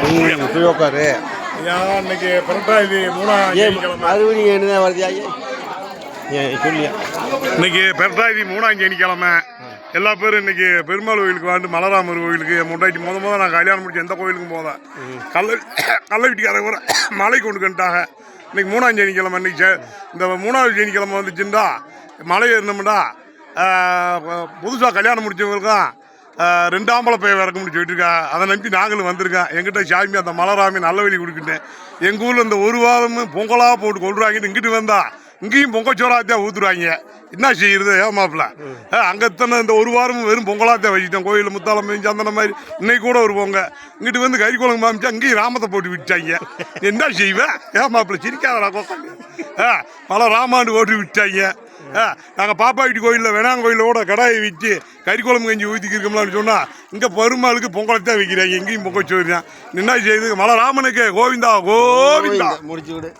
போய் உட்காரு. இன்னைக்கு புரட்டாதி 3ஆம் மறுபடியும் என்ன வருது சொல்லியா? இன்னைக்கு புரட்டாதி 3ஆம் சனிக்கிழமை. எல்லா பேரும் இன்னைக்கு பெருமாள் கோயிலுக்கு வந்து மலராமர் கோயிலுக்கு முன்னாடி முத நான் கல்யாணம் முடிச்சு எந்த கோயிலுக்கும் போதேன். கள்ள வீட்டுக்காரங்க கூட மலை கொண்டு கண்டாங்க. இன்னைக்கு 3ஆம் சனிக்கிழமை. இன்னைக்கு இந்த 3வது சனிக்கிழமை வந்துச்சுண்டா மலை ஏறினோம்டா புதுசாக கல்யாணம் முடிச்சவங்களுக்கும் 2 ஆம்பளை பையன் இறக்க முடிச்சு விட்டுருக்கா. அதை நம்பி நாங்களும் வந்திருக்கேன். எங்கிட்ட சாமி அந்த மலராமி நல்ல வழி கொடுக்கிட்டேன். எங்கள் ஊரில் இந்த ஒரு வாரமும் பொங்கலாக போட்டு கொண்டுருவாங்கன்னு இங்கிட்டு வந்தா இங்கேயும் பொங்கச்சோறாத்தான் ஊற்றுருவாங்க. என்ன செய்யறது ஏமாப்பிள்ள? அங்கத்தானே இந்த ஒரு வாரமும் வெறும் பொங்கலாத்தான் வச்சுட்டேன். கோயில் முத்தாலம் மேய்ச்சி அந்த மாதிரி இன்னைக்கு கூட ஒரு பொங்க இங்கிட்டு வந்து கறி குழம்பு மாமிச்சா அங்கேயும் ராமத்தை போட்டு விட்டாங்க. என்ன செய்வேன் ஏமாப்பிள்ள? சிரிக்காதடா கோக்கா. பல ராமாண்டு ஓட்டு விட்டாங்க. நாங்கள் பாப்பா வீட்டு கோயிலில் வேணாங்கோயிலோட கடாயை வச்சு கறி குழம்பு கஞ்சி ஊற்றிக்கிருக்கோம்லான்னு சொன்னால் இங்கே பெருமாளுக்கு பொங்கலத்தான் வைக்கிறாங்க. எங்கேயும் பொங்கல் சோறுதான். என்ன செய்யுது? மலை ராமனுக்கு கோவிந்தா கோவிந்தா முடிச்சு விடு.